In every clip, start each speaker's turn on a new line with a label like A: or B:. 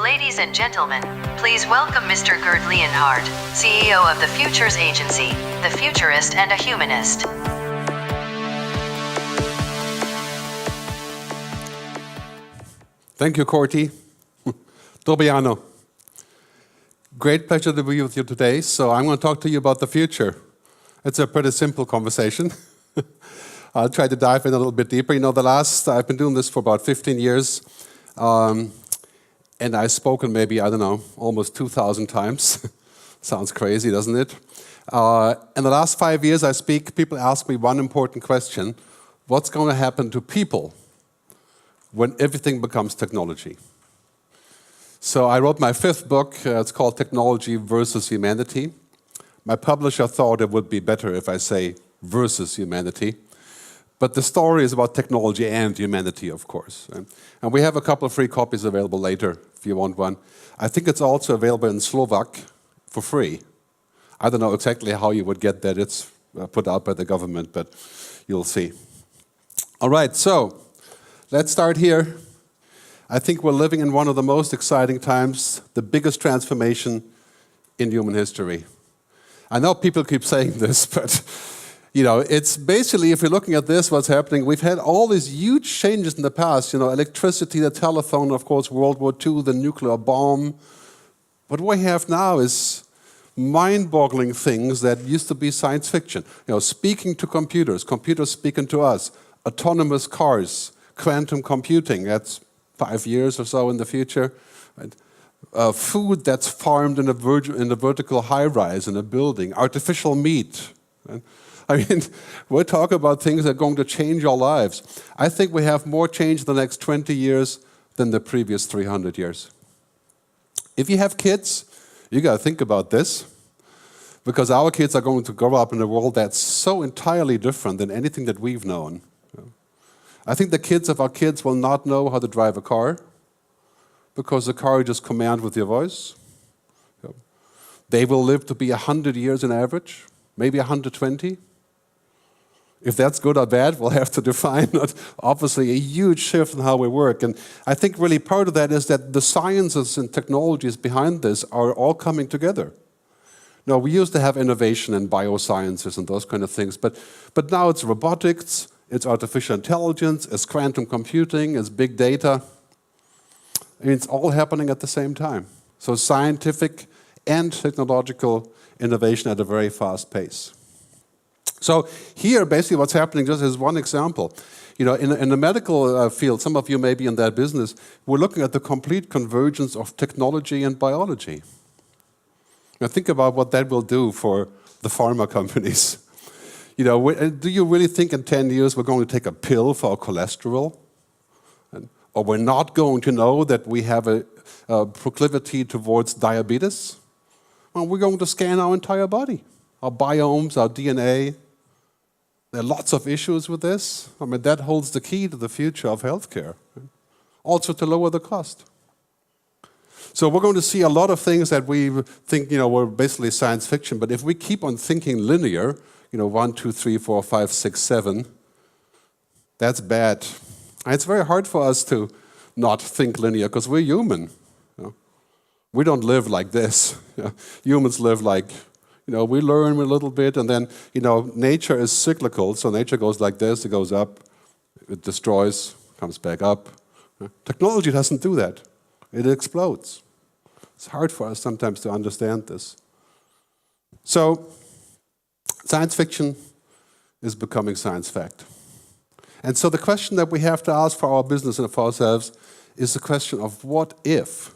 A: Ladies and gentlemen, please welcome Mr. Gerd Leonhard, CEO of the Futures Agency, the Futurist and a Humanist.
B: Thank you, Corti. Tobiano. Great pleasure to be with you today. So I'm going to talk to you about the future. It's a pretty simple conversation. I'll try to dive in a little bit deeper. You know, I've been doing this for about 15 years. And I've spoken maybe, I don't know, almost 2,000 times. Sounds crazy, doesn't it? In the last 5 years I speak, people ask me one important question. What's going to happen to people when everything becomes technology? So I wrote my 5th book. It's called Technology versus Humanity. My publisher thought it would be better if I say versus humanity. But the story is about technology and humanity, of course. And we have a couple of free copies available later, if you want one. I think it's also available in Slovak for free. I don't know exactly how you would get that. It's put out by the government, but you'll see. All right, so let's start here. I think we're living in one of the most exciting times, the biggest transformation in human history. I know people keep saying this, but you know, it's basically, if you're looking at this, what's happening, we've had all these huge changes in the past, you know, electricity, the telephone, of course, World War II, the nuclear bomb. What we have now is mind-boggling things that used to be science fiction. You know, speaking to computers, computers speaking to us, autonomous cars, quantum computing, that's 5 years or so in the future. Right? Food that's farmed in a vertical high-rise in a building, artificial meat. Right? I mean, we're talking about things that are going to change our lives. I think we have more change in the next 20 years than the previous 300 years. If you have kids, you got to think about this, because our kids are going to grow up in a world that's so entirely different than anything that we've known. I think the kids of our kids will not know how to drive a car, because the car you just command with your voice. They will live to be 100 years on average, maybe 120. If that's good or bad, we'll have to define. Obviously, a huge shift in how we work. And I think really part of that is that the sciences and technologies behind this are all coming together. Now, we used to have innovation in biosciences and those kind of things, but now it's robotics, it's artificial intelligence, it's quantum computing, it's big data. I mean, it's all happening at the same time. So scientific and technological innovation at a very fast pace. So here, basically what's happening, just as one example, you know, in the medical field, some of you may be in that business, we're looking at the complete convergence of technology and biology. Now think about what that will do for the pharma companies. You know, do you really think in 10 years we're going to take a pill for our cholesterol? Or we're not going to know that we have a proclivity towards diabetes? Well, we're going to scan our entire body, our biomes, our DNA. There are lots of issues with this. I mean, that holds the key to the future of healthcare. Also to lower the cost. So we're going to see a lot of things that we think, you know, were basically science fiction. But if we keep on thinking linear, you know, 1, 2, 3, 4, 5, 6, 7, that's bad. And it's very hard for us to not think linear because we're human. You know? We don't live like this. You know? Humans live like, you know, we learn a little bit, and then, you know, nature is cyclical. So nature goes like this, it goes up, it destroys, comes back up. Technology doesn't do that. It explodes. It's hard for us sometimes to understand this. So science fiction is becoming science fact. And so the question that we have to ask for our business and for ourselves is the question of what if?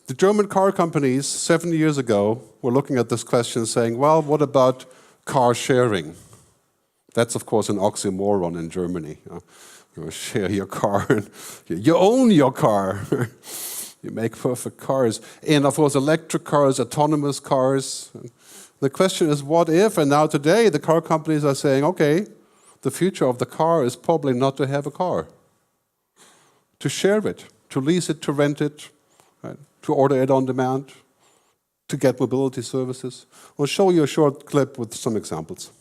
B: The German car companies 7 years ago were looking at this question saying, well, what about car sharing? That's, of course, an oxymoron in Germany. You share your car, and you own your car. You make perfect cars. And, of course, electric cars, autonomous cars. The question is, what if? And now today, the car companies are saying, okay, the future of the car is probably not to have a car. To share it, to lease it, to rent it, right? To order it on demand, to get mobility services. I'll show you a short clip with some examples.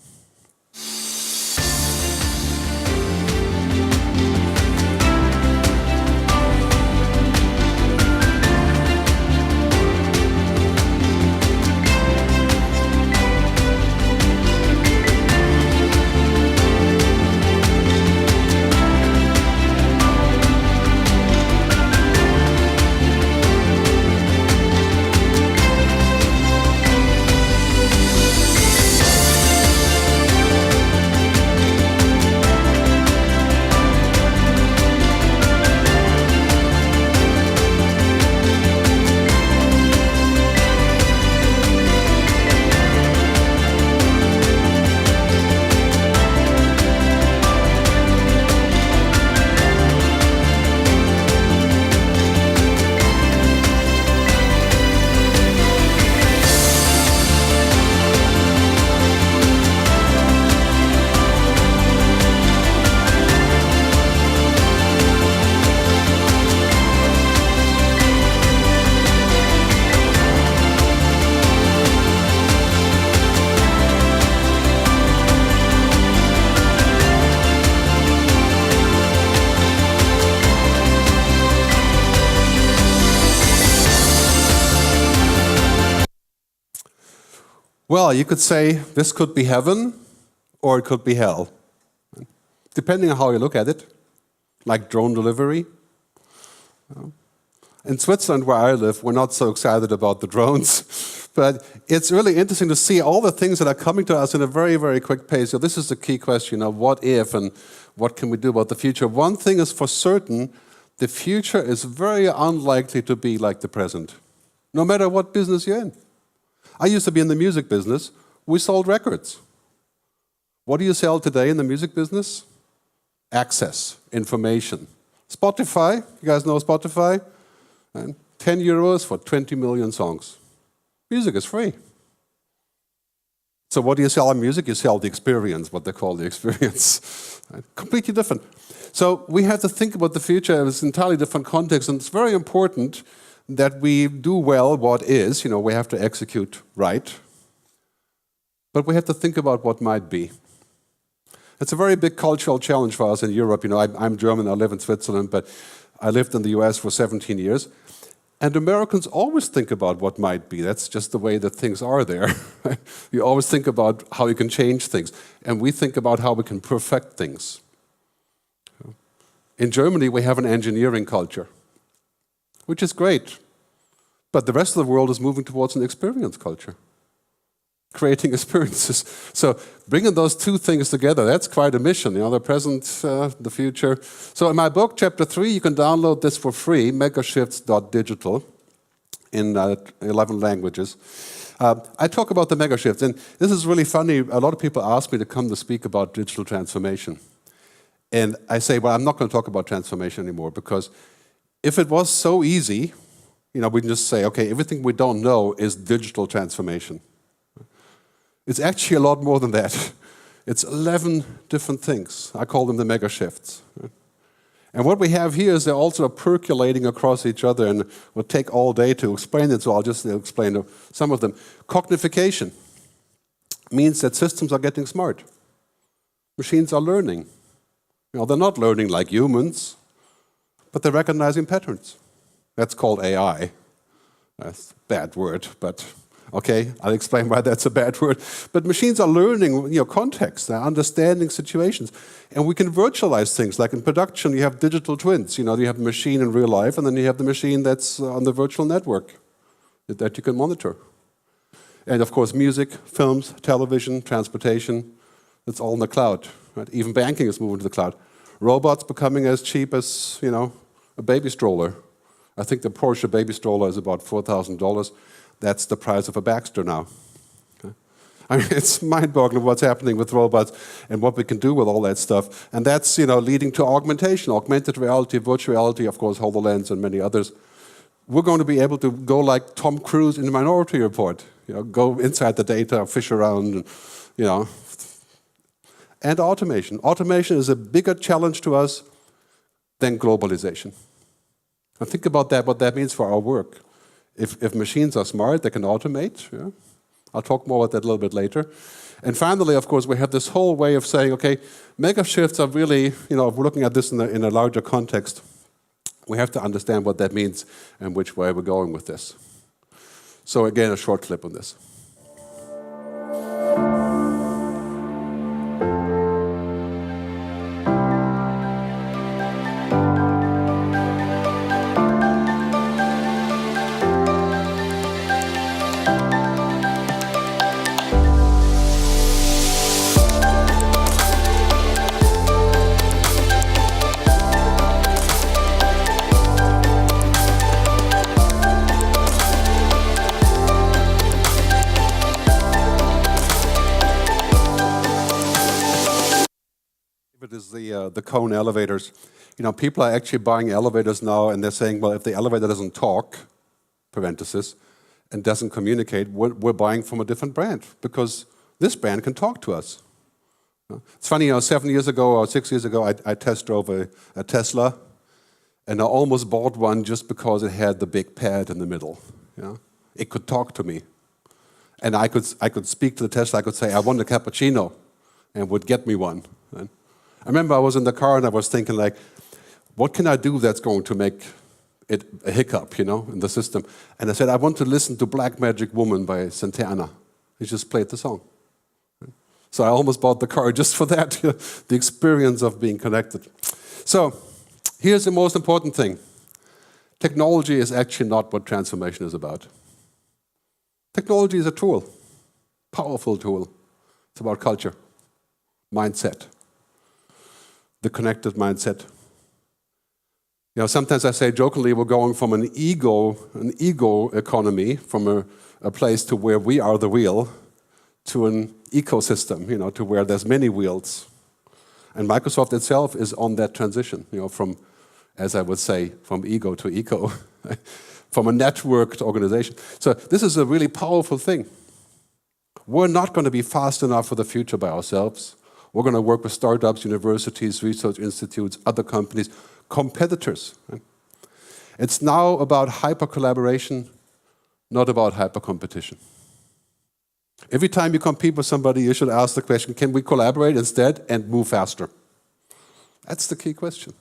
B: Well, you could say this could be heaven or it could be hell, depending on how you look at it, like drone delivery. In Switzerland, where I live, we're not so excited about the drones, but it's really interesting to see all the things that are coming to us in a very, very quick pace. So this is the key question of what if and what can we do about the future. One thing is for certain, the future is very unlikely to be like the present, no matter what business you're in. I used to be in the music business. We sold records. What do you sell today in the music business? Access, information. Spotify, you guys know Spotify? And 10 euros for 20 million songs. Music is free. So what do you sell in music? You sell the experience, what they call the experience. Completely different. So we have to think about the future in an entirely different context, and it's very important that we do well what is. We have to execute right. But we have to think about what might be. It's a very big cultural challenge for us in Europe. I'm German, I live in Switzerland, but I lived in the US for 17 years. And Americans always think about what might be. That's just the way that things are there. You always think about how you can change things. And we think about how we can perfect things. In Germany, we have an engineering culture, which is great. But the rest of the world is moving towards an experience culture, creating experiences. So bringing those two things together, that's quite a mission, the present, the future. So in my book, Chapter 3, you can download this for free, megashifts.digital, in 11 languages. I talk about the megashifts, and this is really funny. A lot of people ask me to come to speak about digital transformation. And I say, well, I'm not going to talk about transformation anymore, because if it was so easy, we can just say, okay, everything we don't know is digital transformation. It's actually a lot more than that. It's 11 different things. I call them the mega shifts. And what we have here is they're also percolating across each other, and it will take all day to explain it, so I'll just explain some of them. Cognification means that systems are getting smart. Machines are learning. They're not learning like humans, but they're recognizing patterns. That's called AI. That's a bad word, but okay, I'll explain why that's a bad word. But machines are learning, context, they're understanding situations. And we can virtualize things, like in production, you have digital twins. You have the machine in real life, and then you have the machine that's on the virtual network that you can monitor. And of course, music, films, television, transportation, it's all in the cloud. Right? Even banking is moving to the cloud. Robots becoming as cheap as, a baby stroller. I think the Porsche baby stroller is about $4,000. That's the price of a Baxter now. Okay? I mean, it's mind-boggling what's happening with robots and what we can do with all that stuff. And that's, leading to augmentation, augmented reality, virtual reality, of course, HoloLens and many others. We're going to be able to go like Tom Cruise in the Minority Report. Go inside the data, fish around, and, And automation. Automation is a bigger challenge to us than globalization. And think about that, what that means for our work. If machines are smart, they can automate. Yeah? I'll talk more about that a little bit later. And finally, of course, we have this whole way of saying, okay, mega shifts are really, if we're looking at this in a larger context, we have to understand what that means and which way we're going with this. So again, a short clip on this. It is the cone elevators. People are actually buying elevators now, and they're saying, well, if the elevator doesn't talk, parenthesis, and doesn't communicate, we're buying from a different brand, because this brand can talk to us. It's funny, 7 years ago or 6 years ago, I test drove a Tesla, and I almost bought one just because it had the big pad in the middle. It could talk to me. And I could speak to the Tesla, I could say, I want a cappuccino, and it would get me one. I remember I was in the car and I was thinking, like, what can I do that's going to make it a hiccup, in the system? And I said, I want to listen to Black Magic Woman by Santana. He just played the song. So I almost bought the car just for that, the experience of being connected. So here's the most important thing. Technology is actually not what transformation is about. Technology is a tool, powerful tool. It's about culture, mindset, the connected mindset. Sometimes I say jokingly we're going from an ego economy, from a place to where we are the wheel, to an ecosystem, to where there's many wheels. And Microsoft itself is on that transition, from, as I would say, from ego to eco, from a networked organization. So this is a really powerful thing. We're not going to be fast enough for the future by ourselves. We're going to work with startups, universities, research institutes, other companies, competitors. It's now about hyper-collaboration, not about hyper-competition. Every time you compete with somebody, you should ask the question, can we collaborate instead and move faster? That's the key question.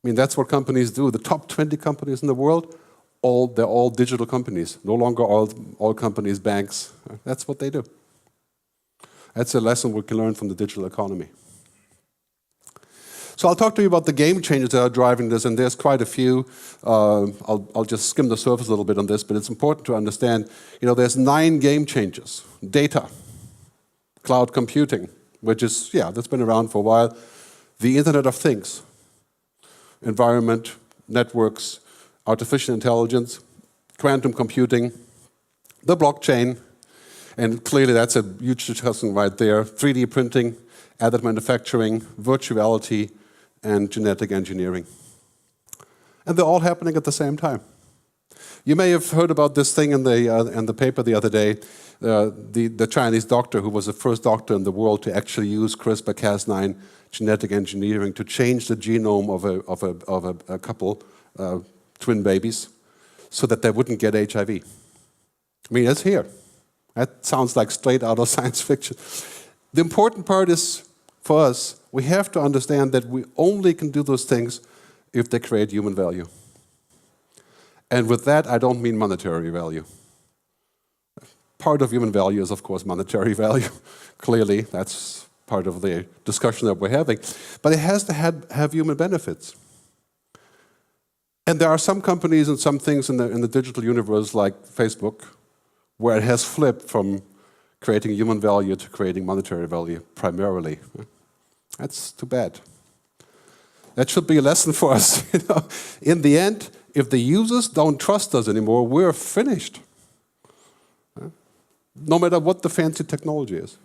B: I mean, that's what companies do. The top 20 companies in the world, they're all digital companies. No longer all companies, banks. That's what they do. That's a lesson we can learn from the digital economy. So I'll talk to you about the game changers that are driving this, and there's quite a few. I'll just skim the surface a little bit on this, but it's important to understand, there's 9 game changers. Data, cloud computing, which is, that's been around for a while. The Internet of Things, environment, networks, artificial intelligence, quantum computing, the blockchain, and clearly that's a huge discussion right there. 3D printing, additive manufacturing, virtuality, and genetic engineering. And they're all happening at the same time. You may have heard about this thing in the paper the other day, the Chinese doctor who was the first doctor in the world to actually use CRISPR-Cas9 genetic engineering to change the genome of a couple, twin babies, so that they wouldn't get HIV. I mean, it's here. That sounds like straight out of science fiction. The important part is, for us, we have to understand that we only can do those things if they create human value. And with that, I don't mean monetary value. Part of human value is, of course, monetary value. Clearly, that's part of the discussion that we're having. But it has to have human benefits. And there are some companies and some things in the digital universe, like Facebook, where it has flipped from creating human value to creating monetary value, primarily. That's too bad. That should be a lesson for us. In the end, if the users don't trust us anymore, we're finished. No matter what the fancy technology is.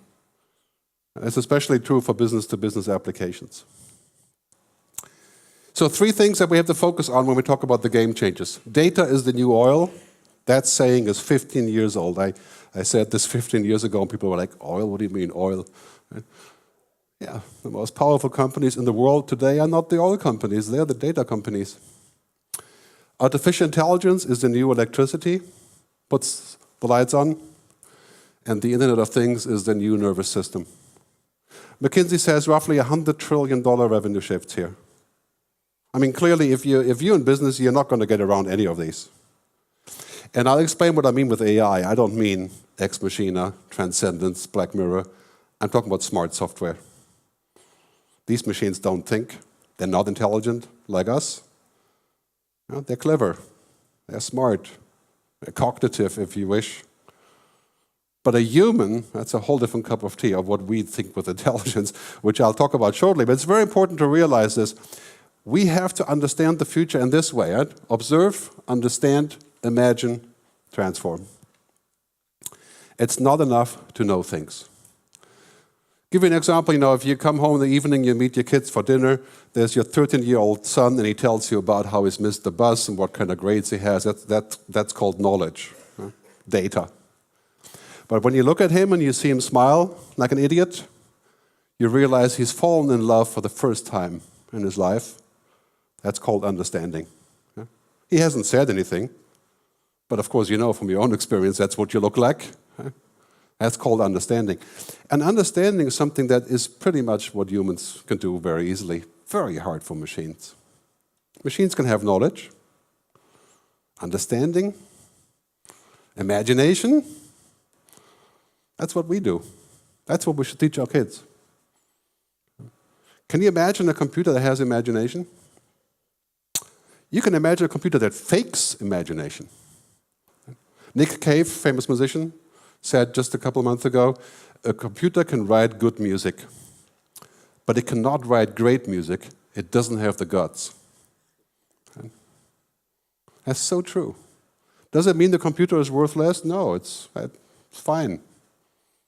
B: It's especially true for business-to-business applications. So 3 things that we have to focus on when we talk about the game changers. Data is the new oil. That saying is 15 years old. I said this 15 years ago, and people were like, oil? What do you mean, oil? Yeah, the most powerful companies in the world today are not the oil companies, they're the data companies. Artificial intelligence is the new electricity, puts the lights on, and the Internet of Things is the new nervous system. McKinsey says roughly $100 trillion revenue shifts here. I mean, clearly, if you're in business, you're not going to get around any of these. And I'll explain what I mean with AI. I don't mean Ex Machina, Transcendence, Black Mirror. I'm talking about smart software. These machines don't think. They're not intelligent like us. They're clever. They're smart. They're cognitive, if you wish. But a human, that's a whole different cup of tea of what we think with intelligence, which I'll talk about shortly. But it's very important to realize this. We have to understand the future in this way. Right? Observe, understand, imagine, transform. It's not enough to know things. Give you an example, if you come home in the evening, you meet your kids for dinner, there's your 13-year-old son, and he tells you about how he's missed the bus and what kind of grades he has. That's called knowledge, data. But when you look at him and you see him smile like an idiot, you realize he's fallen in love for the first time in his life. That's called understanding. He hasn't said anything, but of course you know from your own experience that's what you look like. That's called understanding. And understanding is something that is pretty much what humans can do very easily. Very hard for machines. Machines can have knowledge, understanding, imagination, That's what we do. That's what we should teach our kids. Can you imagine a computer that has imagination? You can imagine a computer that fakes imagination. Nick Cave, famous musician, said just a couple of months ago, a computer can write good music, but it cannot write great music. It doesn't have the guts. That's so true. Does it mean the computer is worthless? No, it's fine.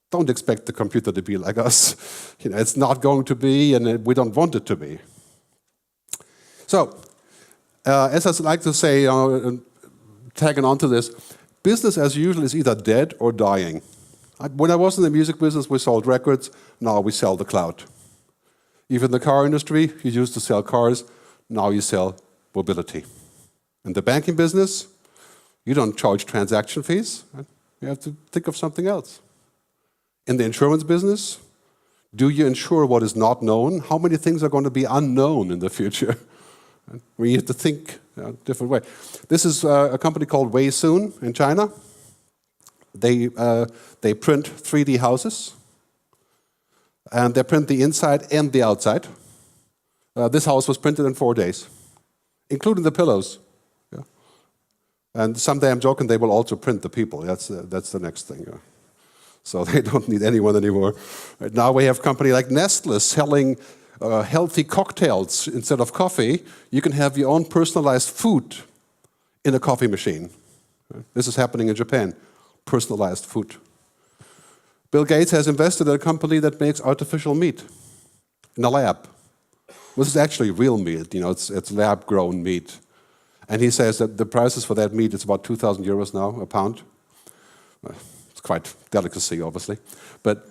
B: Don't expect the computer to be like us. It's not going to be, and we don't want it to be. So, as I like to say, tagging on to this, business as usual is either dead or dying. When I was in the music business, we sold records. Now we sell the cloud. Even in the car industry, you used to sell cars. Now you sell mobility. In the banking business, you don't charge transaction fees. Right? You have to think of something else. In the insurance business, do you insure what is not known? How many things are going to be unknown in the future? We have to think a different way. This is a company called Wei-Sun in China. They print 3D houses, and they print the inside and the outside. This house was printed in 4 days, including the pillows. Yeah. And someday I'm joking, they will also print the people. That's the next thing. Yeah. So they don't need anyone anymore. Right now we have a company like Nestle selling healthy cocktails instead of coffee. You can have your own personalized food in a coffee machine. This is happening in Japan, personalized food. Bill Gates has invested in a company that makes artificial meat in a lab. This is actually real meat, it's lab-grown meat. And he says that the prices for that meat is about 2,000 euros now, a pound. It's quite delicacy, obviously. But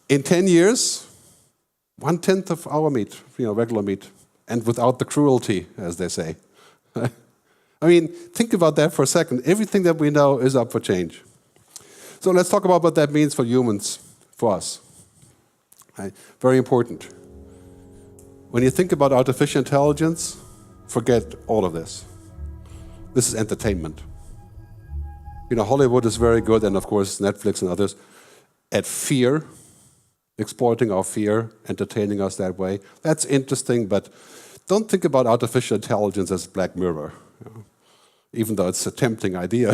B: in 10 years, 1/10 of our meat, regular meat, and without the cruelty, as they say. I mean, think about that for a second. Everything that we know is up for change. So let's talk about what that means for humans, for us. Right? Very important. When you think about artificial intelligence, forget all of this. This is entertainment. Hollywood is very good, and of course Netflix and others, at fear, exploiting our fear, entertaining us that way. That's interesting, but don't think about artificial intelligence as Black Mirror. Even though it's a tempting idea.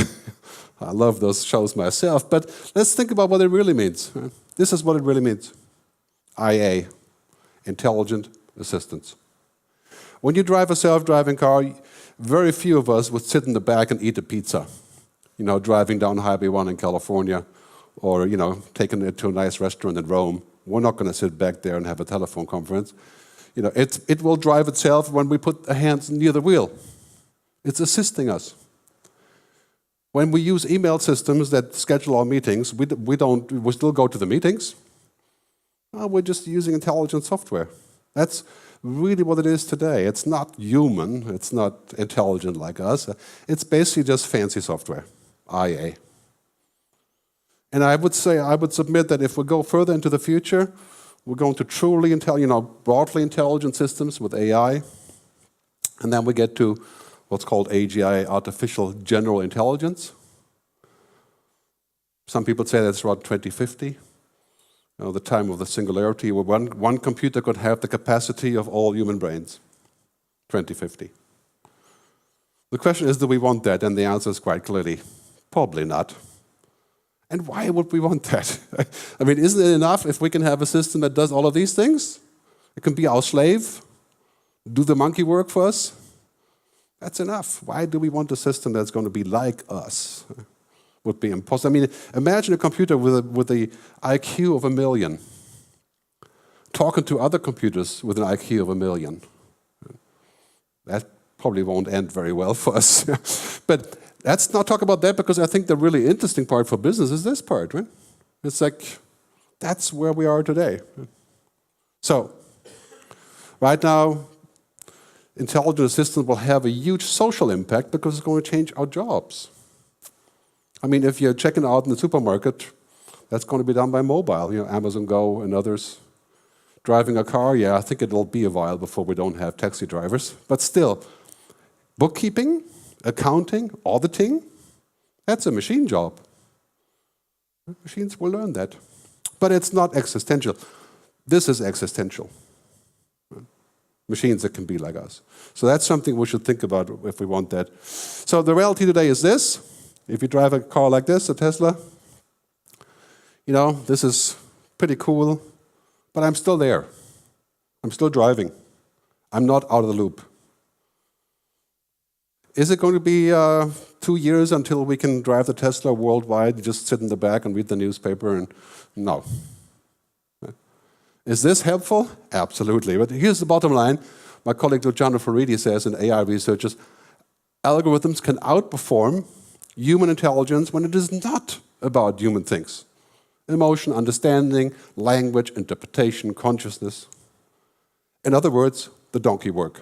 B: I love those shows myself, but let's think about what it really means. This is what it really means. IA, intelligent assistance. When you drive a self-driving car, very few of us would sit in the back and eat a pizza. Driving down Highway 1 in California, or, taking it to a nice restaurant in Rome. We're not going to sit back there and have a telephone conference. It will drive itself when we put our hands near the wheel. It's assisting us. When we use email systems that schedule our meetings, we still go to the meetings. We're just using intelligent software. That's really what it is today. It's not human, it's not intelligent like us. It's basically just fancy software, IA. And I would submit that if we go further into the future, we're going to truly broadly intelligent systems with AI, and then we get to what's called AGI, artificial general intelligence. Some people say that's around 2050, the time of the singularity, where one computer could have the capacity of all human brains, 2050. The question is, do we want that? And the answer is quite clearly, probably not. And why would we want that? I mean, isn't it enough if we can have a system that does all of these things? It can be our slave, do the monkey work for us. That's enough. Why do we want a system that's going to be like us? Would be impossible. I mean, imagine a computer with the IQ of 1 million talking to other computers with an IQ of 1 million. That probably won't end very well for us. But let's not talk about that, because I think the really interesting part for business is this part, right? It's like, that's where we are today. So, right now, intelligent assistants will have a huge social impact because it's going to change our jobs. I mean, if you're checking out in the supermarket, that's going to be done by mobile, Amazon Go and others. Driving a car, I think it'll be a while before we don't have taxi drivers. But still, bookkeeping, accounting, auditing, that's a machine job. Machines will learn that. But it's not existential. This is existential. Machines that can be like us. So that's something we should think about if we want that. So the reality today is this. If you drive a car like this, a Tesla, you know, this is pretty cool, but I'm still there. I'm still driving. I'm not out of the loop. Is it going to be 2 years until we can drive the Tesla worldwide, just sit in the back and read the newspaper? And no. Is this helpful? Absolutely. But here's the bottom line. My colleague Luciano Floridi says in AI researchers, algorithms can outperform human intelligence when it is not about human things. Emotion, understanding, language, interpretation, consciousness. In other words, the donkey work.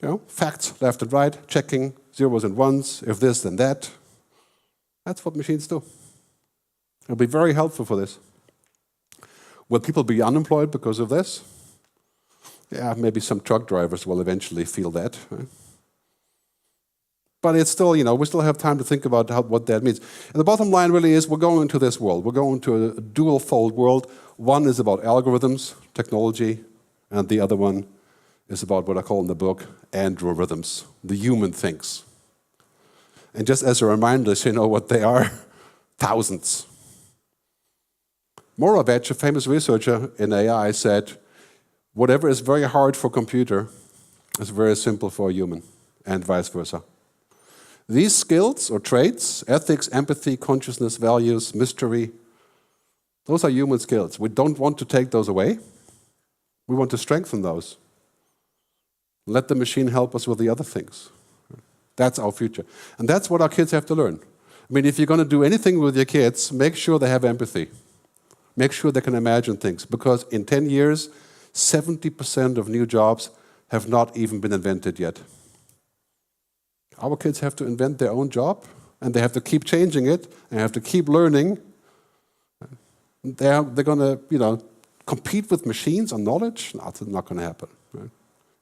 B: You know, facts left and right, checking, zeros and ones, if this, then that. That's what machines do. It'll be very helpful for this. Will people be unemployed because of this? Yeah, maybe some truck drivers will eventually feel that. Right? But it's still, you know, we still have time to think about what that means. And the bottom line really is we're going into this world. We're going to a dual-fold world. One is about algorithms, technology, and the other one is about what I call in the book androrhythms, the human things. And just as a reminder, so you know what they are, thousands. Moravec, a famous researcher in AI, said, whatever is very hard for a computer is very simple for a human, and vice versa. These skills or traits, ethics, empathy, consciousness, values, mystery, those are human skills. We don't want to take those away. We want to strengthen those. Let the machine help us with the other things. That's our future. And that's what our kids have to learn. I mean, if you're going to do anything with your kids, make sure they have empathy. Make sure they can imagine things. Because in 10 years, 70% of new jobs have not even been invented yet. Our kids have to invent their own job, and they have to keep changing it, and have to keep learning. They're going to, you know, compete with machines on knowledge? No, it's not going to happen. Right?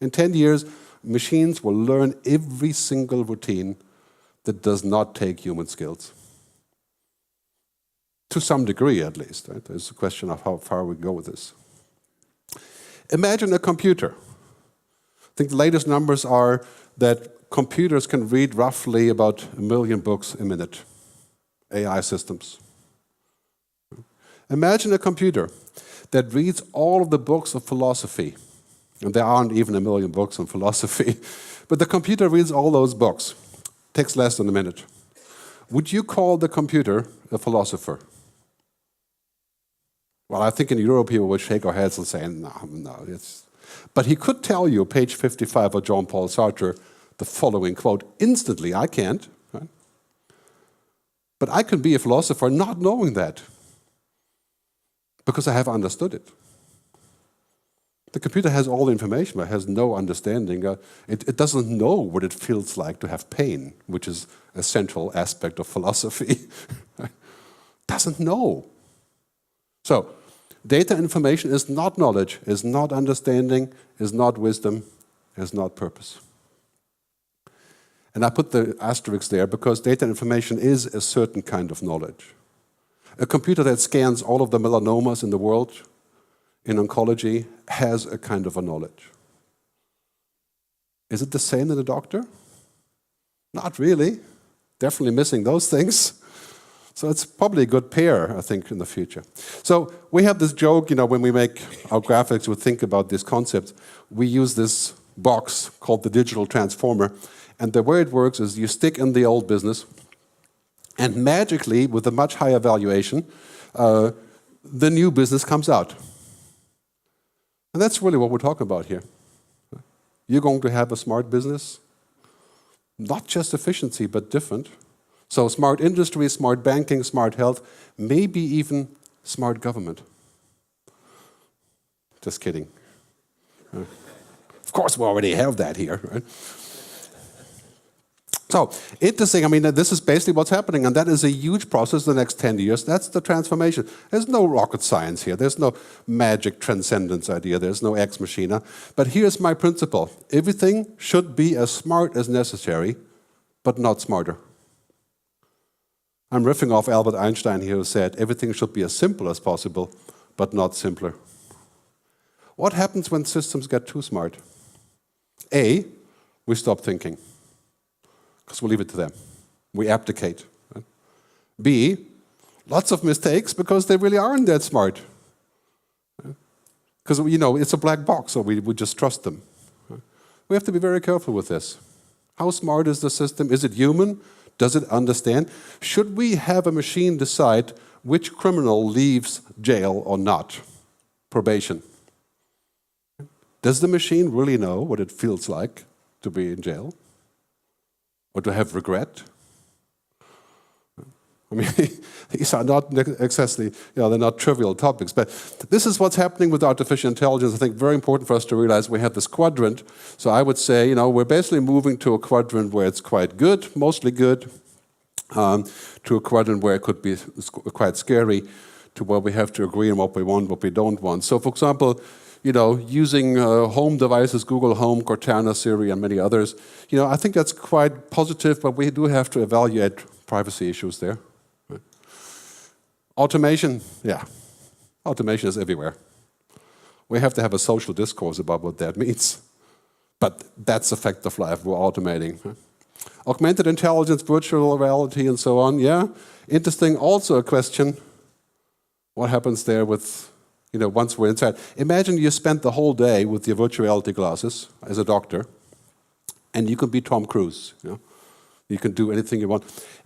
B: In 10 years, machines will learn every single routine that does not take human skills. To some degree, at least. Right? There's a question of how far we go with this. Imagine a computer. I think the latest numbers are that computers can read roughly about 1 million books a minute, AI systems. Imagine a computer that reads all of the books of philosophy. And there aren't even 1 million books on philosophy. But the computer reads all those books. Takes less than a minute. Would you call the computer a philosopher? Well, I think in Europe people would shake our heads and say, no. But he could tell you, page 55 of Jean-Paul Sartre, the following quote, instantly. I can't. Right? But I can be a philosopher not knowing that. Because I have understood it. The computer has all the information, but has no understanding. It doesn't know what it feels like to have pain, which is a central aspect of philosophy. Doesn't know. So, data information is not knowledge, is not understanding, is not wisdom, is not purpose. And I put the asterisk there because data information is a certain kind of knowledge. A computer that scans all of the melanomas in the world, in oncology, has a kind of a knowledge. Is it the same in a doctor? Not really. Definitely missing those things. So it's probably a good pair, I think, in the future. So we have this joke, you know, when we make our graphics, we think about this concept. We use this box called the digital transformer. And the way it works is you stick in the old business, and magically, with a much higher valuation, the new business comes out. And that's really what we're talking about here. You're going to have a smart business, not just efficiency, but different. So smart industry, smart banking, smart health, maybe even smart government. Just kidding. Of course, we already have that here, right? So, interesting, I mean, this is basically what's happening, and that is a huge process the next 10 years. That's the transformation. There's no rocket science here. There's no magic transcendence idea. There's no ex machina. But here's my principle. Everything should be as smart as necessary, but not smarter. I'm riffing off Albert Einstein here, who said, everything should be as simple as possible, but not simpler. What happens when systems get too smart? A, we stop thinking, because we leave it to them. We abdicate. Right? B, lots of mistakes, because they really aren't that smart. Because, it's a black box, so we just trust them. We have to be very careful with this. How smart is the system? Is it human? Does it understand? Should we have a machine decide which criminal leaves jail or not? Probation. Does the machine really know what it feels like to be in jail? Or to have regret? I mean, these are not excessively, they're not trivial topics, but this is what's happening with artificial intelligence. I think very important for us to realize we have this quadrant. So I would say, we're basically moving to a quadrant where it's quite good, mostly good, to a quadrant where it could be quite scary, to where we have to agree on what we want, what we don't want. So for example, using home devices, Google Home, Cortana, Siri, and many others, I think that's quite positive, but we do have to evaluate privacy issues there. Automation, automation is everywhere. We have to have a social discourse about what that means. But that's a fact of life, we're automating. Augmented intelligence, virtual reality, and so on, interesting. Also a question, what happens there with, once we're inside? Imagine you spent the whole day with your virtual reality glasses as a doctor, and you can be Tom Cruise. You can do anything you want.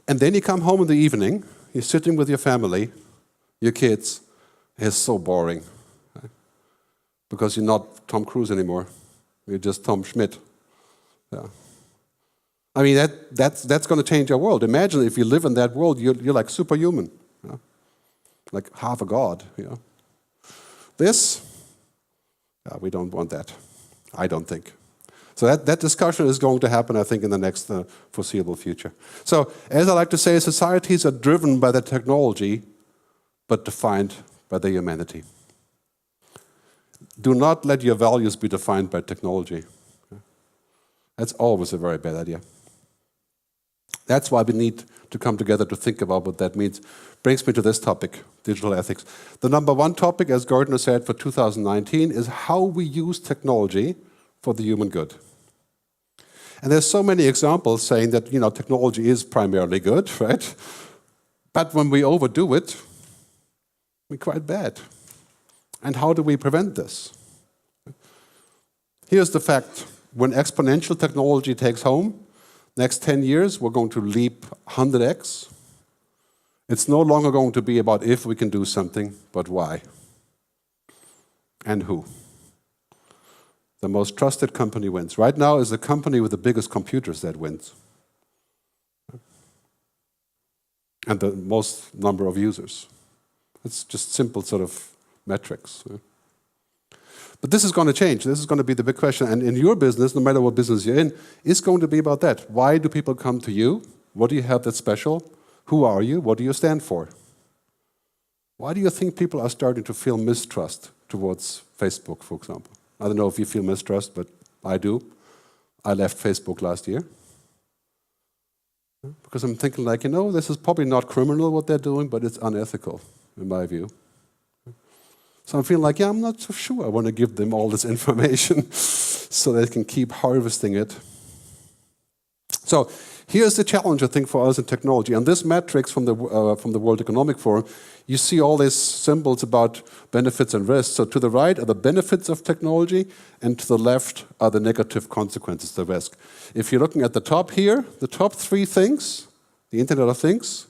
B: And then you come home in the evening, you're sitting with your family, your kids. It's so boring. Right? Because you're not Tom Cruise anymore. You're just Tom Schmidt. I mean, that's going to change our world. Imagine if you live in that world, you're like superhuman. Like half a god. This, we don't want that. I don't think. So that discussion is going to happen, I think, in the next foreseeable future. So, as I like to say, societies are driven by the technology, but defined by the humanity. Do not let your values be defined by technology. That's always a very bad idea. That's why we need to come together to think about what that means. Brings me to this topic, digital ethics. The number one topic, as Gardner said, for 2019 is how we use technology for the human good. And there's so many examples saying that, technology is primarily good, right? But when we overdo it, we're quite bad. And how do we prevent this? Here's the fact. When exponential technology takes home, next 10 years, we're going to leap 100x. It's no longer going to be about if we can do something, but why. And who. The most trusted company wins. Right now is the company with the biggest computers that wins. And the most number of users. It's just simple sort of metrics. But this is going to change. This is going to be the big question. And in your business, no matter what business you're in, it's going to be about that. Why do people come to you? What do you have that's special? Who are you? What do you stand for? Why do you think people are starting to feel mistrust towards Facebook, for example? I don't know if you feel mistrust, but I do. I left Facebook last year. Because I'm thinking like, this is probably not criminal what they're doing, but it's unethical, in my view. So I'm feeling like, I'm not so sure I want to give them all this information so they can keep harvesting it. So here's the challenge, I think, for us in technology. On this matrix from the World Economic Forum, you see all these symbols about benefits and risks. So to the right are the benefits of technology, and to the left are the negative consequences, the risk. If you're looking at the top here, the top three things, the Internet of Things,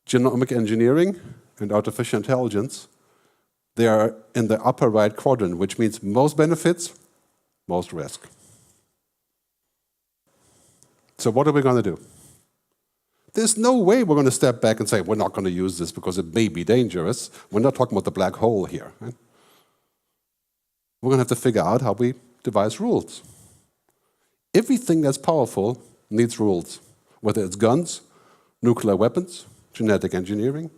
B: genomic engineering, and artificial intelligence, they are in the upper right quadrant, which means most benefits, most risk. So what are we going to do? There's no way we're going to step back and say, we're not going to use this because it may be dangerous. We're not talking about the black hole here. Right? We're going to have to figure out how we devise rules. Everything that's powerful needs rules, whether it's guns, nuclear weapons, genetic engineering.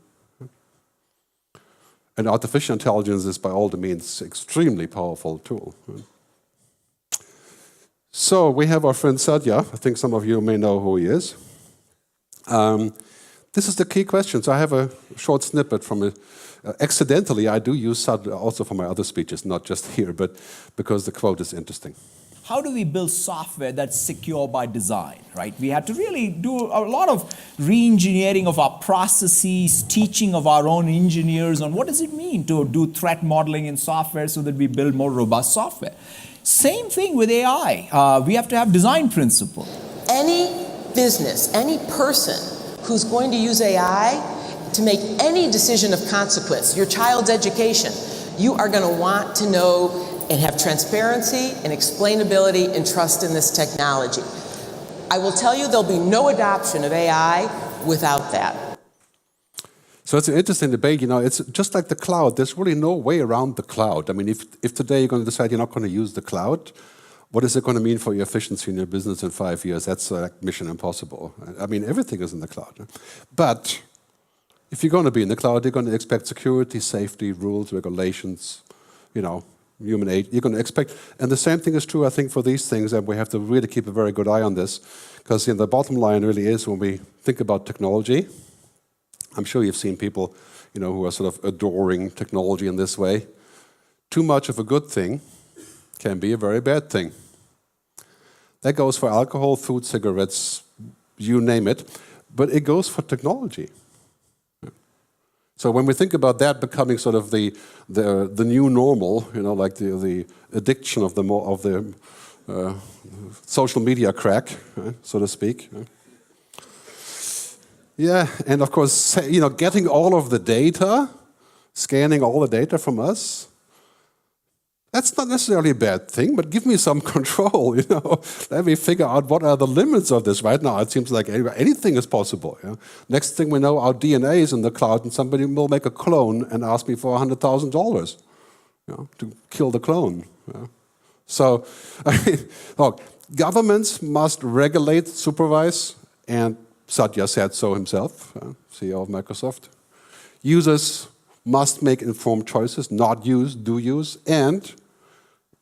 B: And artificial intelligence is, by all the means, extremely powerful tool. So we have our friend Satya. I think some of you may know who he is. This is the key question. So I have a short snippet from it. Accidentally, I do use that also for my other speeches, not just here, but because the quote is interesting.
C: How do we build software that's secure by design, right? We had to really do a lot of re-engineering of our processes, teaching of our own engineers on what does it mean to do threat modeling in software so that we build more robust software. Same thing with AI. We have to have design principle.
D: Any business, any person who's going to use AI to make any decision of consequence, your child's education, you are going to want to know and have transparency and explainability and trust in this technology. I will tell you there'll be no adoption of AI without that.
B: So it's an interesting debate. It's just like the cloud. There's really no way around the cloud. I mean, if today you're going to decide you're not going to use the cloud, what is it going to mean for your efficiency in your business in 5 years? That's mission impossible. I mean, everything is in the cloud. But if you're going to be in the cloud, you're going to expect security, safety, rules, regulations, human aid. You're going to expect, and the same thing is true, I think, for these things, and we have to really keep a very good eye on this, because the bottom line really is when we think about technology, I'm sure you've seen people, who are sort of adoring technology in this way. Too much of a good thing can be a very bad thing. That goes for alcohol, food, cigarettes, you name it, but it goes for technology. So when we think about that becoming sort of the new normal, like the addiction of the social media crack, so to speak. Yeah, and of course, getting all of the data, scanning all the data from us, that's not necessarily a bad thing, but give me some control, Let me figure out what are the limits of this. Right now, it seems like anything is possible. Next thing we know, our DNA is in the cloud, and somebody will make a clone and ask me for $100,000 to kill the clone. So, look, governments must regulate, supervise, and Satya said so himself, CEO of Microsoft. Users must make informed choices, not use, do use, and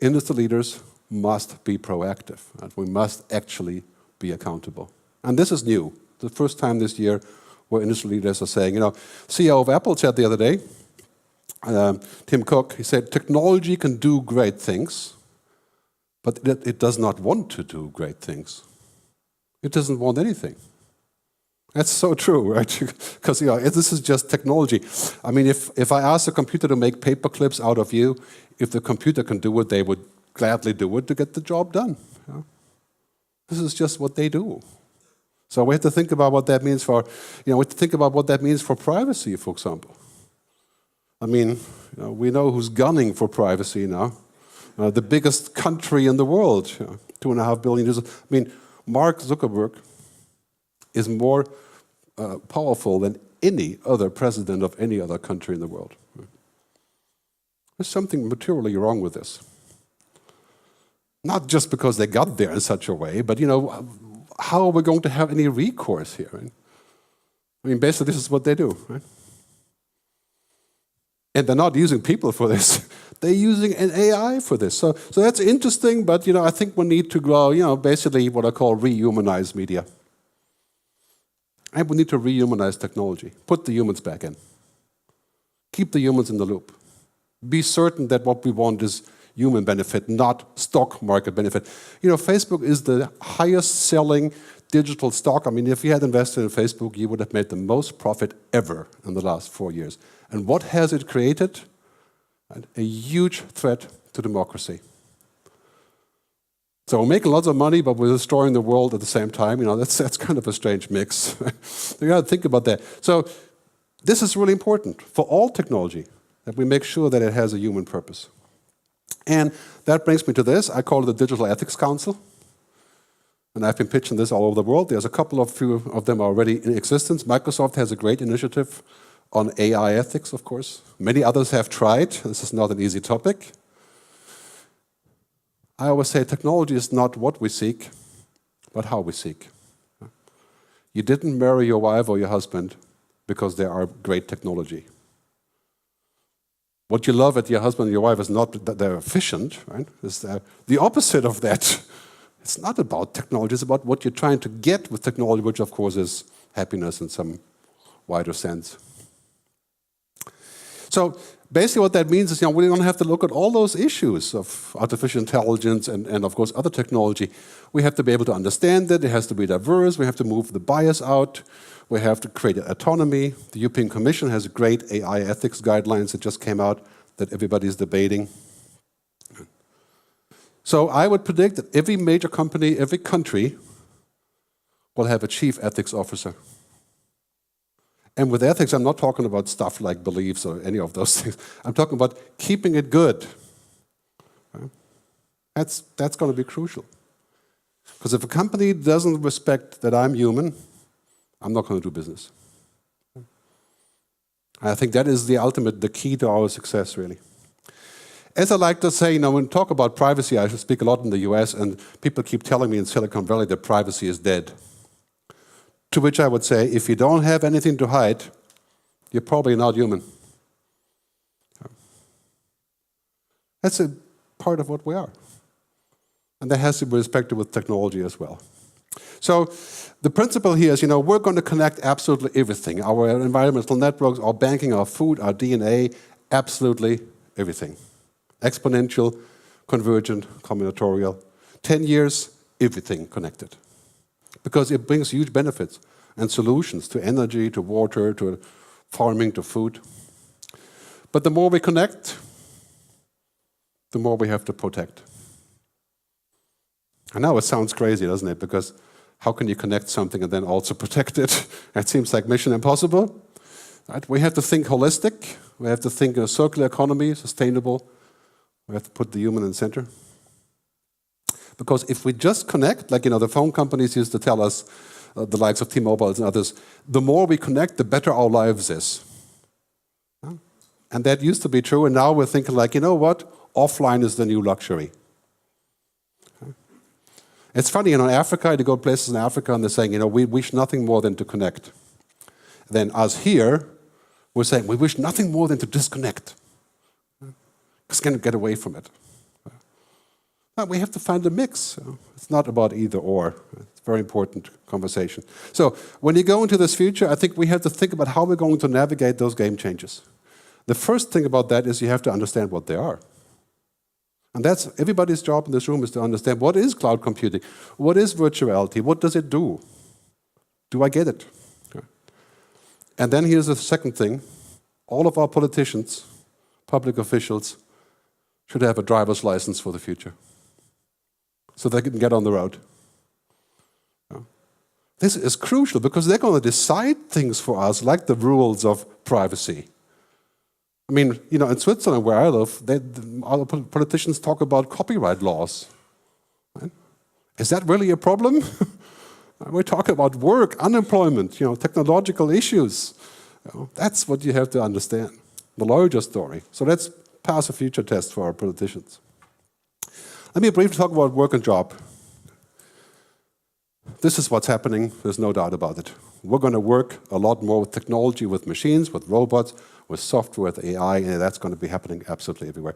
B: industry leaders must be proactive. And we must actually be accountable. And this is new. The first time this year where industry leaders are saying, CEO of Apple said the other day, Tim Cook, he said, technology can do great things, but it does not want to do great things. It doesn't want anything. That's so true, right? Because this is just technology. I mean, if I ask a computer to make paper clips out of you, if the computer can do it, they would gladly do it to get the job done. This is just what they do. So we have to think about what that means for, we have to think about what that means for privacy, for example. I mean, we know who's gunning for privacy now. The biggest country in the world, 2.5 billion users. I mean, Mark Zuckerberg is more powerful than any other president of any other country in the world. There's something materially wrong with this. Not just because they got there in such a way, but how are we going to have any recourse here? Right? I mean, basically, this is what they do. Right? And they're not using people for this. They're using an AI for this. So that's interesting, but I think we need to grow, basically what I call rehumanize media. And we need to rehumanize technology. Put the humans back in. Keep the humans in the loop. Be certain that what we want is human benefit, not stock market benefit. Facebook is the highest selling digital stock. I mean, if you had invested in Facebook, you would have made the most profit ever in the last 4 years. And what has it created? A huge threat to democracy. So we're making lots of money, but we're destroying the world at the same time. That's kind of a strange mix. You got to think about that. So this is really important for all technology, that we make sure that it has a human purpose. And that brings me to this. I call it the Digital Ethics Council. And I've been pitching this all over the world. There's a few of them already in existence. Microsoft has a great initiative on AI ethics, of course. Many others have tried. This is not an easy topic. I always say technology is not what we seek, but how we seek. You didn't marry your wife or your husband because they are great technology. What you love at your husband and your wife is not that they're efficient, right? It's the opposite of that. It's not about technology, it's about what you're trying to get with technology, which of course is happiness and some wider sense. So basically what that means is, we're going to have to look at all those issues of artificial intelligence and of course, other technology. We have to be able to understand it. It has to be diverse. We have to move the bias out. We have to create autonomy. The European Commission has great AI ethics guidelines that just came out that everybody's debating. So I would predict that every major company, every country will have a chief ethics officer. And with ethics, I'm not talking about stuff like beliefs or any of those things. I'm talking about keeping it good. That's going to be crucial. Because if a company doesn't respect that I'm human, I'm not going to do business. I think that is the key to our success, really. As I like to say, when we talk about privacy, I speak a lot in the US, and people keep telling me in Silicon Valley that privacy is dead. To which I would say, if you don't have anything to hide, you're probably not human. That's a part of what we are. And that has to be respected with technology as well. So the principle here is, we're going to connect absolutely everything. Our environmental networks, our banking, our food, our DNA, absolutely everything. Exponential, convergent, combinatorial. 10 years, everything connected. Because it brings huge benefits and solutions to energy, to water, to farming, to food. But the more we connect, the more we have to protect. I know it sounds crazy, doesn't it? Because how can you connect something and then also protect it? It seems like mission impossible. Right? We have to think holistic. We have to think in a circular economy, sustainable. We have to put the human in the center. Because if we just connect, like the phone companies used to tell us, the likes of T-Mobile and others, the more we connect, the better our lives is. And that used to be true, and now we're thinking like, what? Offline is the new luxury. It's funny, in Africa, you go to places in Africa and they're saying, we wish nothing more than to connect. Then us here, we're saying, we wish nothing more than to disconnect. Because we can't get away from it. We have to find a mix. It's not about either or. It's a very important conversation. So when you go into this future, I think we have to think about how we're going to navigate those game changes. The first thing about that is you have to understand what they are. And that's everybody's job in this room is to understand what is cloud computing, what is virtuality, what does it do? Do I get it? And then here's the second thing. All of our politicians, public officials, should have a driver's license for the future, so they can get on the road. This is crucial because they're going to decide things for us, like the rules of privacy. I mean, in Switzerland, where I live, all the politicians talk about copyright laws. Right? Is that really a problem? We're talking about work, unemployment, technological issues. That's what you have to understand, the larger story. So let's pass a future test for our politicians. Let me briefly talk about work and job. This is what's happening, there's no doubt about it. We're going to work a lot more with technology, with machines, with robots, with software, with AI, and that's going to be happening absolutely everywhere.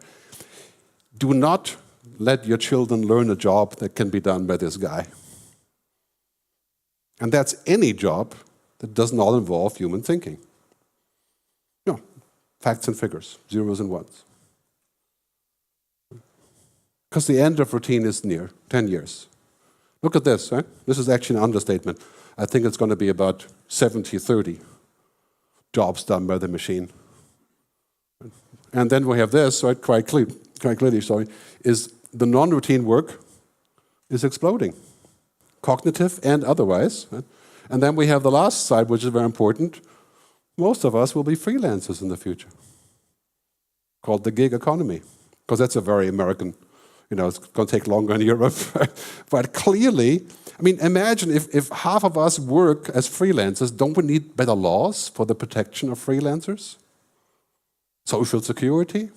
B: Do not let your children learn a job that can be done by this guy. And that's any job that does not involve human thinking. Facts and figures, zeros and ones. Because the end of routine is near, 10 years. Look at this, right? This is actually an understatement. I think it's going to be about 70-30 jobs done by the machine. And then we have this, right, quite clearly, is the non-routine work is exploding, cognitive and otherwise. Right? And then we have the last side, which is very important. Most of us will be freelancers in the future, called the gig economy, because that's a very American, it's going to take longer in Europe. But clearly, I mean, imagine if half of us work as freelancers, don't we need better laws for the protection of freelancers? Social security?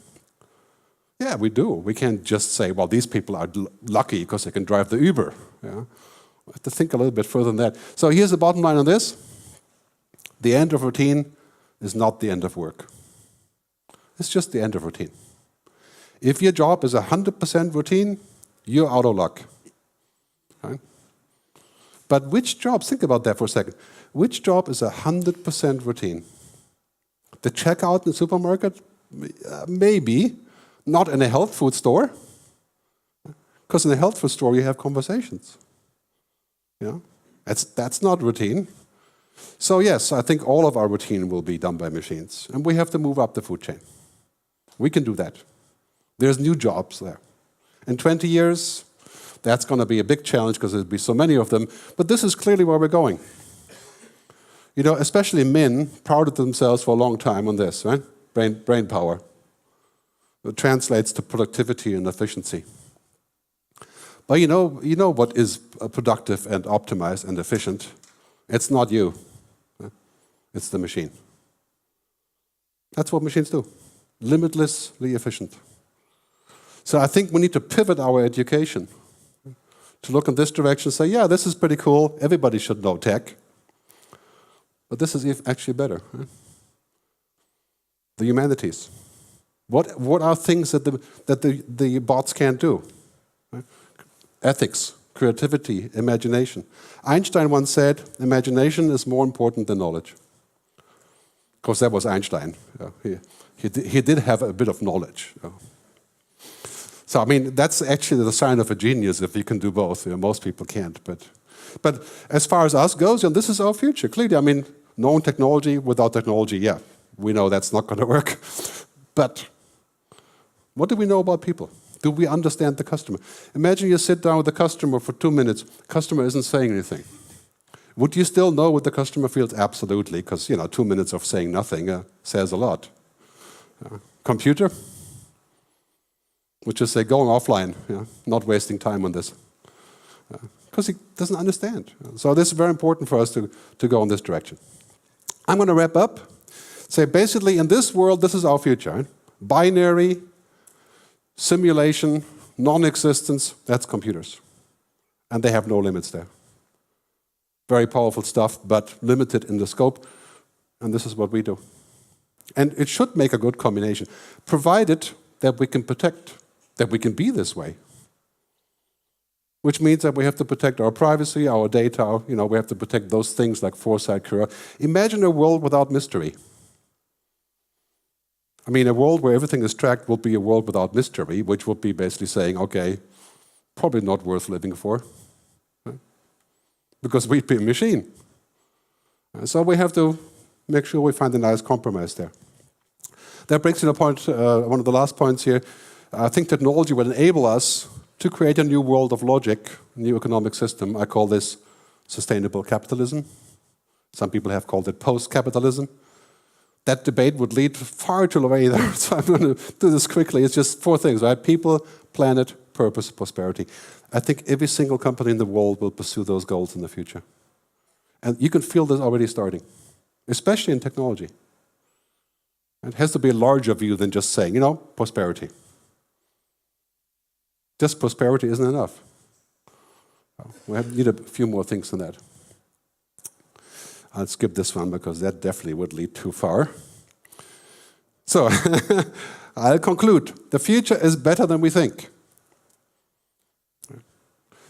B: Yeah, we do. We can't just say, well, these people are lucky because they can drive the Uber. Yeah? We have to think a little bit further than that. So here's the bottom line on this. The end of routine is not the end of work. It's just the end of routine. If your job is 100% routine, you're out of luck. Right? But which jobs, think about that for a second, which job is 100% routine? The checkout in the supermarket? Maybe. Not in a health food store. Because in a health food store you have conversations. Yeah? That's not routine. So yes, I think all of our routine will be done by machines. And we have to move up the food chain. We can do that. There's new jobs there. In 20 years, that's going to be a big challenge because there'll be so many of them. But this is clearly where we're going. You know, especially men prided themselves for a long time on this, right? Brain power. It translates to productivity and efficiency. But you know what is productive and optimized and efficient? It's not you. It's the machine. That's what machines do. Limitlessly efficient. So I think we need to pivot our education to look in this direction and say, yeah, this is pretty cool. Everybody should know tech. But this is actually better. Right? The humanities. What are things that the bots can't do? Right? Ethics, creativity, imagination. Einstein once said, imagination is more important than knowledge. Of course, that was Einstein. He did have a bit of knowledge. So, I mean, that's actually the sign of a genius if you can do both. Most people can't. But as far as us goes, this is our future. Clearly, I mean, knowing technology without technology, yeah, we know that's not going to work. But what do we know about people? Do we understand the customer? Imagine you sit down with the customer for 2 minutes. Customer isn't saying anything. Would you still know what the customer feels? Absolutely, because 2 minutes of saying nothing says a lot. Computer? Would just say going offline, not wasting time on this. Because he doesn't understand. So this is very important for us to go in this direction. I'm going to wrap up. Say basically in this world, this is our future. Right? Binary, simulation, non-existence, that's computers. And they have no limits there. Very powerful stuff, but limited in the scope. And this is what we do. And it should make a good combination, provided that we can protect, that we can be this way. Which means that we have to protect our privacy, our data, we have to protect those things like foresight, curiosity. Imagine a world without mystery. I mean, a world where everything is tracked will be a world without mystery, which would be basically saying, okay, probably not worth living for. Right? Because we'd be a machine. So we have to make sure we find a nice compromise there. That brings me to point, one of the last points here. I think technology will enable us to create a new world of logic, a new economic system. I call this sustainable capitalism. Some people have called it post-capitalism. That debate would lead far too away there, so I'm going to do this quickly. It's just 4 things, right? People, planet, purpose, prosperity. I think every single company in the world will pursue those goals in the future. And you can feel this already starting, especially in technology. It has to be a larger view than just saying, prosperity. Just prosperity isn't enough. We need a few more things than that. I'll skip this one because that definitely would lead too far. So, I'll conclude. The future is better than we think.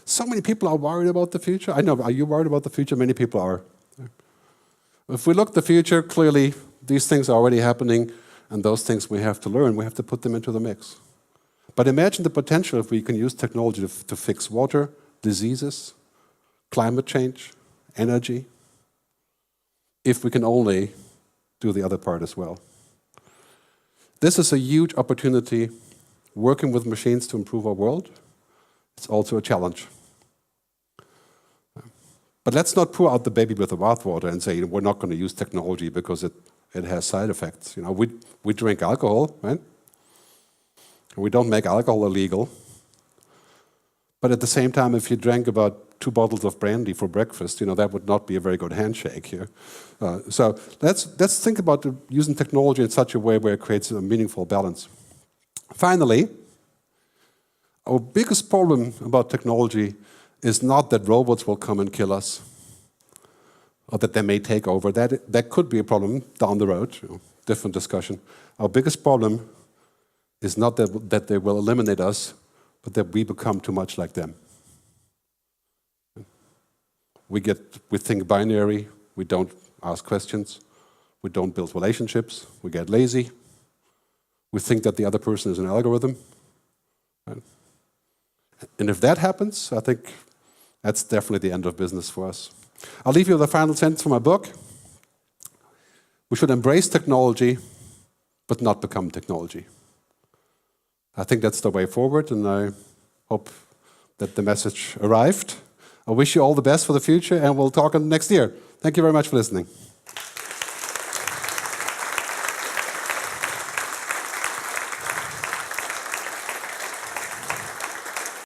B: So many people are worried about the future. I know, are you worried about the future? Many people are. If we look at the future, clearly these things are already happening, and those things we have to learn, we have to put them into the mix. But imagine the potential if we can use technology to fix water, diseases, climate change, energy, if we can only do the other part as well. This is a huge opportunity, working with machines to improve our world. It's also a challenge. But let's not pour out the baby with the bathwater and say we're not going to use technology because it has side effects. We drink alcohol, right? We don't make alcohol illegal. But at the same time, if you drank about 2 bottles of brandy for breakfast, that would not be a very good handshake here. So let's think about using technology in such a way where it creates a meaningful balance. Finally, our biggest problem about technology is not that robots will come and kill us, or that they may take over. That could be a problem down the road, different discussion. Our biggest problem is not that they will eliminate us, but that we become too much like them. We think binary, we don't ask questions, we don't build relationships, we get lazy, we think that the other person is an algorithm. Right? And if that happens, I think that's definitely the end of business for us. I'll leave you with a final sentence from my book. We should embrace technology, but not become technology. I think that's the way forward, and I hope that the message arrived. I wish you all the best for the future, and we'll talk next year. Thank you very much for listening.